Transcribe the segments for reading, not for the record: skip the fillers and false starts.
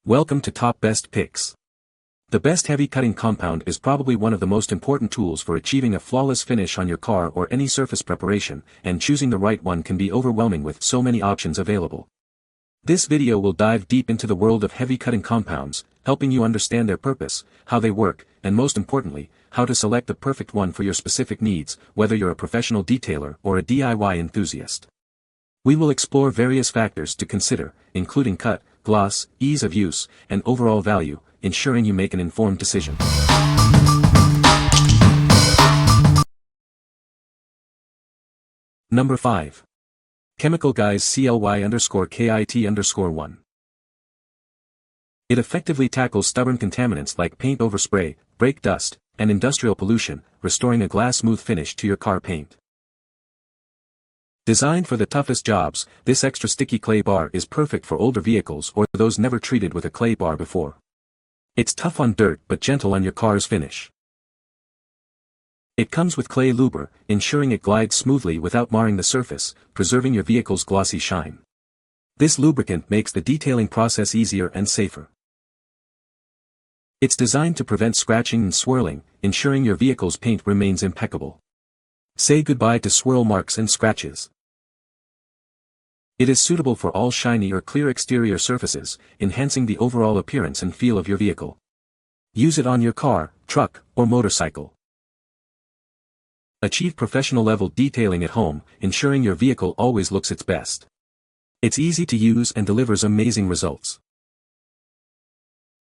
Welcome to Top Best Picks. The best heavy cutting compound is probably one of the most important tools for achieving a flawless finish on your car or any surface preparation, and choosing the right one can be overwhelming with so many options available. This video will dive deep into the world of heavy cutting compounds, helping you understand their purpose, how they work, and most importantly, how to select the perfect one for your specific needs, whether you're a professional detailer or a DIY enthusiast. We will explore various factors to consider, including cut, gloss, ease of use, and overall value, ensuring you make an informed decision. Number 5. Chemical Guys CLY_KIT_1. It effectively tackles stubborn contaminants like paint overspray, brake dust, and industrial pollution, restoring a glass-smooth finish to your car paint. Designed for the toughest jobs, this extra sticky clay bar is perfect for older vehicles or those never treated with a clay bar before. It's tough on dirt but gentle on your car's finish. It comes with clay luber, ensuring it glides smoothly without marring the surface, preserving your vehicle's glossy shine. This lubricant makes the detailing process easier and safer. It's designed to prevent scratching and swirling, ensuring your vehicle's paint remains impeccable. Say goodbye to swirl marks and scratches. It is suitable for all shiny or clear exterior surfaces, enhancing the overall appearance and feel of your vehicle. Use it on your car, truck, or motorcycle. Achieve professional level detailing at home, ensuring your vehicle always looks its best. It's easy to use and delivers amazing results.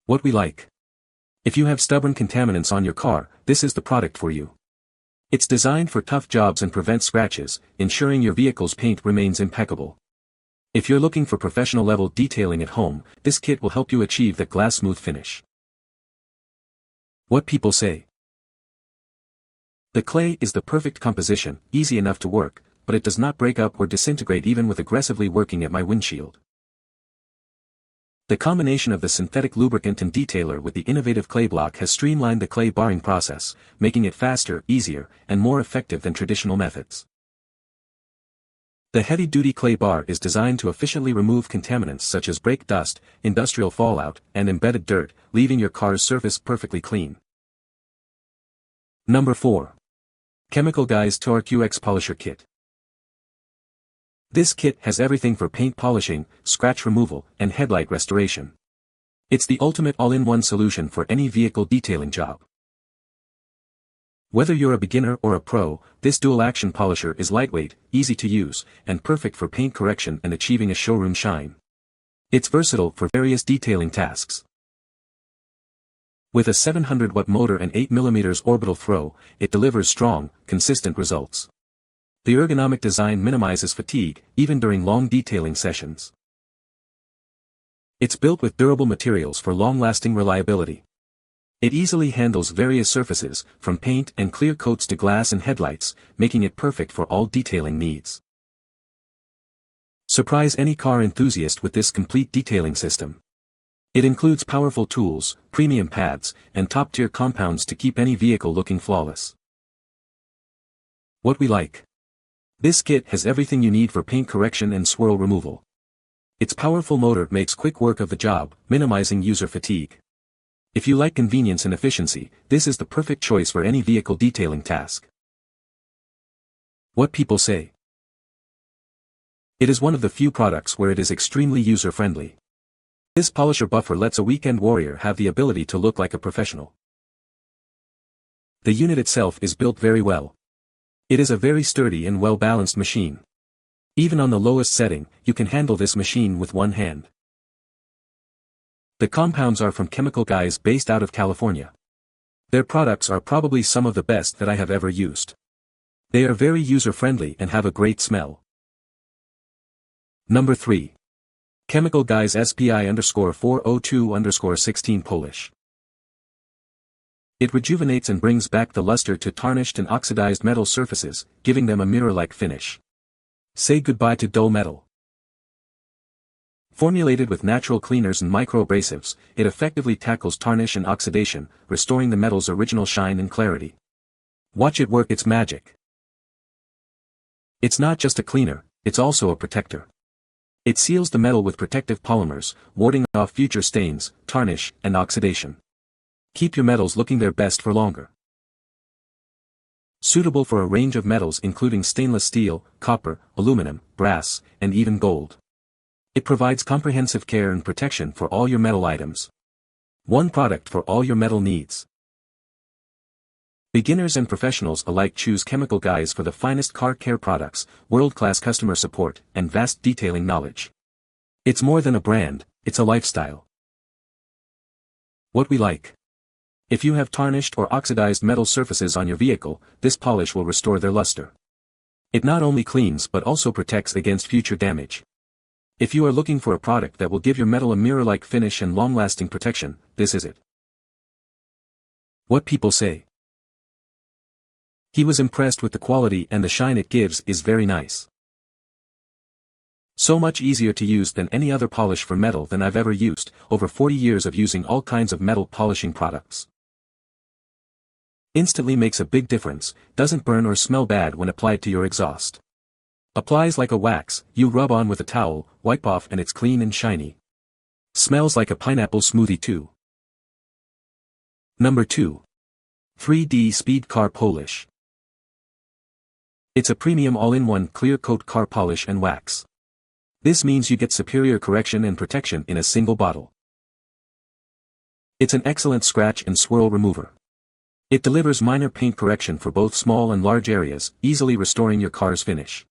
What we like. If you have stubborn contaminants on your car, this is the product for you. It's designed for tough jobs and prevents scratches, ensuring your vehicle's paint remains impeccable. If you're looking for professional level detailing at home, this kit will help you achieve that glass-smooth finish. What people say. The clay is the perfect composition, easy enough to work, but it does not break up or disintegrate even with aggressively working at my windshield. The combination of the synthetic lubricant and detailer with the innovative clay block has streamlined the clay barring process, making it faster, easier, and more effective than traditional methods. The heavy-duty clay bar is designed to efficiently remove contaminants such as brake dust, industrial fallout, and embedded dirt, leaving your car's surface perfectly clean. Number 4. Chemical Guys TORQX Polisher Kit. This kit has everything for paint polishing, scratch removal, and headlight restoration. It's the ultimate all-in-one solution for any vehicle detailing job. Whether you're a beginner or a pro, this dual-action polisher is lightweight, easy to use, and perfect for paint correction and achieving a showroom shine. It's versatile for various detailing tasks. With a 700-watt motor and 8mm orbital throw, it delivers strong, consistent results. The ergonomic design minimizes fatigue, even during long detailing sessions. It's built with durable materials for long-lasting reliability. It easily handles various surfaces, from paint and clear coats to glass and headlights, making it perfect for all detailing needs. Surprise any car enthusiast with this complete detailing system. It includes powerful tools, premium pads, and top-tier compounds to keep any vehicle looking flawless. What we like. This kit has everything you need for paint correction and swirl removal. Its powerful motor makes quick work of the job, minimizing user fatigue. If you like convenience and efficiency, this is the perfect choice for any vehicle detailing task. What people say. It is one of the few products where it is extremely user-friendly. This polisher buffer lets a weekend warrior have the ability to look like a professional. The unit itself is built very well. It is a very sturdy and well-balanced machine. Even on the lowest setting, you can handle this machine with one hand. The compounds are from Chemical Guys based out of California. Their products are probably some of the best that I have ever used. They are very user-friendly and have a great smell. Number 3. Chemical Guys SPI_402_16 Polish. It rejuvenates and brings back the luster to tarnished and oxidized metal surfaces, giving them a mirror-like finish. Say goodbye to dull metal. Formulated with natural cleaners and microabrasives, it effectively tackles tarnish and oxidation, restoring the metal's original shine and clarity. Watch it work its magic. It's not just a cleaner, it's also a protector. It seals the metal with protective polymers, warding off future stains, tarnish, and oxidation. Keep your metals looking their best for longer. Suitable for a range of metals including stainless steel, copper, aluminum, brass, and even gold. It provides comprehensive care and protection for all your metal items. One product for all your metal needs. Beginners and professionals alike choose Chemical Guys for the finest car care products, world-class customer support, and vast detailing knowledge. It's more than a brand, it's a lifestyle. What we like. If you have tarnished or oxidized metal surfaces on your vehicle, this polish will restore their luster. It not only cleans but also protects against future damage. If you are looking for a product that will give your metal a mirror-like finish and long-lasting protection, this is it. What people say. He was impressed with the quality and the shine it gives is very nice. So much easier to use than any other polish for metal than I've ever used, over 40 years of using all kinds of metal polishing products. Instantly makes a big difference, doesn't burn or smell bad when applied to your exhaust. Applies like a wax, you rub on with a towel, wipe off and it's clean and shiny. Smells like a pineapple smoothie too. Number 2. 3D Speed Car Polish. It's a premium all-in-one clear coat car polish and wax. This means you get superior correction and protection in a single bottle. It's an excellent scratch and swirl remover. It delivers minor paint correction for both small and large areas, easily restoring your car's finish.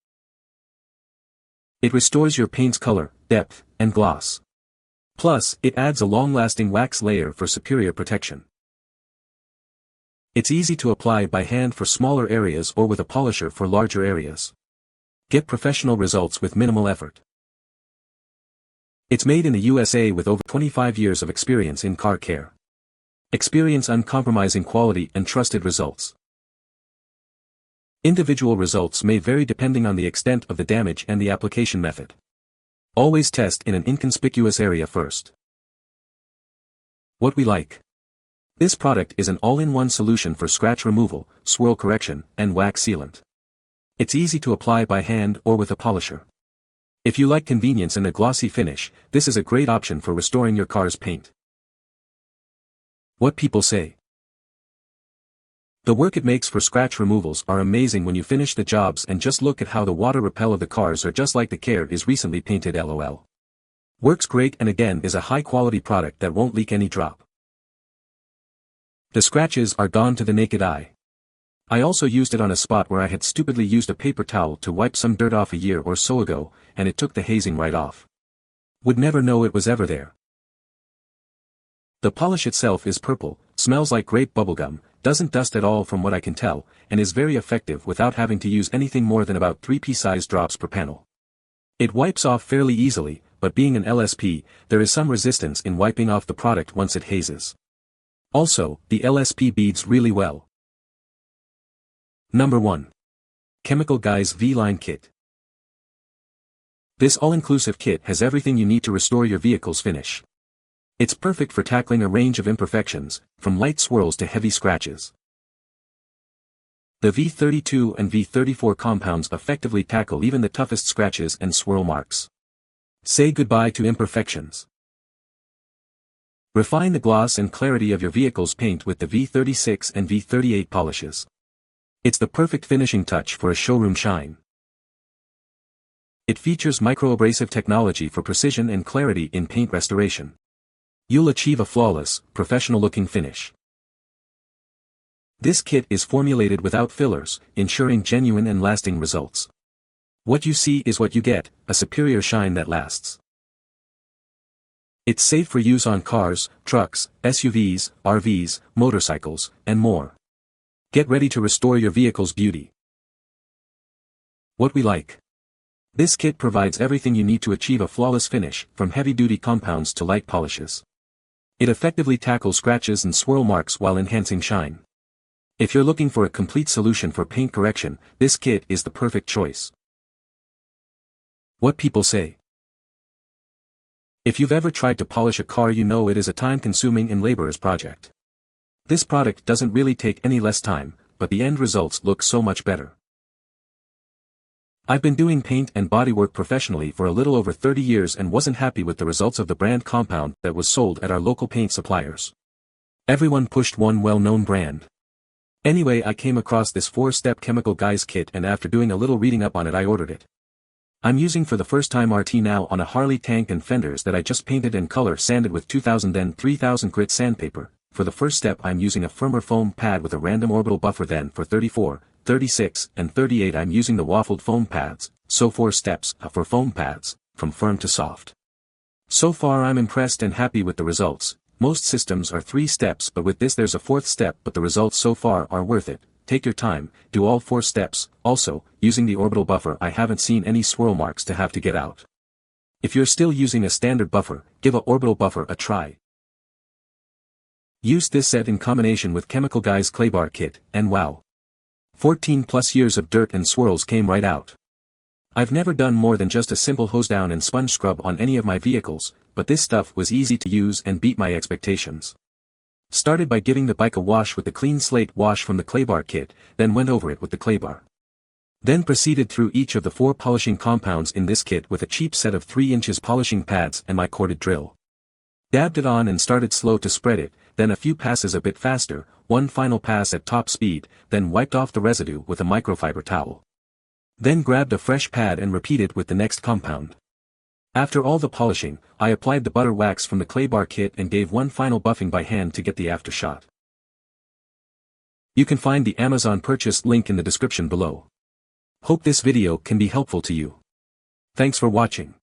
It restores your paint's color, depth, and gloss. Plus, it adds a long-lasting wax layer for superior protection. It's easy to apply by hand for smaller areas or with a polisher for larger areas. Get professional results with minimal effort. It's made in the USA with over 25 years of experience in car care. Experience uncompromising quality and trusted results. Individual results may vary depending on the extent of the damage and the application method. Always test in an inconspicuous area first. What we like. This product is an all-in-one solution for scratch removal, swirl correction, and wax sealant. It's easy to apply by hand or with a polisher. If you like convenience and a glossy finish, this is a great option for restoring your car's paint. What people say. The work it makes for scratch removals are amazing when you finish the jobs and just look at how the water repel of the cars are just like the care is recently painted LOL. Works great and again is a high-quality product that won't leak any drop. The scratches are gone to the naked eye. I also used it on a spot where I had stupidly used a paper towel to wipe some dirt off a year or so ago, and it took the hazing right off. Would never know it was ever there. The polish itself is purple, smells like grape bubblegum, doesn't dust at all from what I can tell, and is very effective without having to use anything more than about 3 pea-sized drops per panel. It wipes off fairly easily, but being an LSP, there is some resistance in wiping off the product once it hazes. Also, the LSP beads really well. Number 1. Chemical Guys V-Line Kit. This all-inclusive kit has everything you need to restore your vehicle's finish. It's perfect for tackling a range of imperfections, from light swirls to heavy scratches. The V32 and V34 compounds effectively tackle even the toughest scratches and swirl marks. Say goodbye to imperfections. Refine the gloss and clarity of your vehicle's paint with the V36 and V38 polishes. It's the perfect finishing touch for a showroom shine. It features microabrasive technology for precision and clarity in paint restoration. You'll achieve a flawless, professional-looking finish. This kit is formulated without fillers, ensuring genuine and lasting results. What you see is what you get, a superior shine that lasts. It's safe for use on cars, trucks, SUVs, RVs, motorcycles, and more. Get ready to restore your vehicle's beauty. What we like. This kit provides everything you need to achieve a flawless finish, from heavy-duty compounds to light polishes. It effectively tackles scratches and swirl marks while enhancing shine. If you're looking for a complete solution for paint correction, this kit is the perfect choice. What people say. If you've ever tried to polish a car, you know it is a time-consuming and laborious project. This product doesn't really take any less time, but the end results look so much better. I've been doing paint and bodywork professionally for a little over 30 years and wasn't happy with the results of the brand compound that was sold at our local paint suppliers. Everyone pushed one well-known brand. Anyway, I came across this 4-step Chemical Guys kit, and after doing a little reading up on it I ordered it. I'm using for the first time RT now on a Harley tank and fenders that I just painted and color sanded with 2000 then 3000 grit sandpaper. For the first step I'm using a firmer foam pad with a random orbital buffer. Then for 34, 36, and 38 I'm using the waffled foam pads, so 4 steps for foam pads, from firm to soft. So far I'm impressed and happy with the results. Most systems are 3 steps, but with this there's a 4th step, but the results so far are worth it. Take your time, do all 4 steps. Also, using the orbital buffer I haven't seen any swirl marks to have to get out. If you're still using a standard buffer, give a orbital buffer a try. Use this set in combination with Chemical Guys Claybar kit, and wow. 14 plus years of dirt and swirls came right out. I've never done more than just a simple hose down and sponge scrub on any of my vehicles, but this stuff was easy to use and beat my expectations. Started by giving the bike a wash with the clean slate wash from the Claybar kit, then went over it with the Claybar. Then proceeded through each of the 4 polishing compounds in this kit with a cheap set of 3 inches polishing pads and my corded drill. Dabbed it on and started slow to spread it, then a few passes a bit faster, one final pass at top speed, then wiped off the residue with a microfiber towel. Then grabbed a fresh pad and repeated with the next compound. After all the polishing, I applied the butter wax from the Claybar kit and gave one final buffing by hand to get the aftershot. You can find the Amazon purchase link in the description below. Hope this video can be helpful to you. Thanks for watching.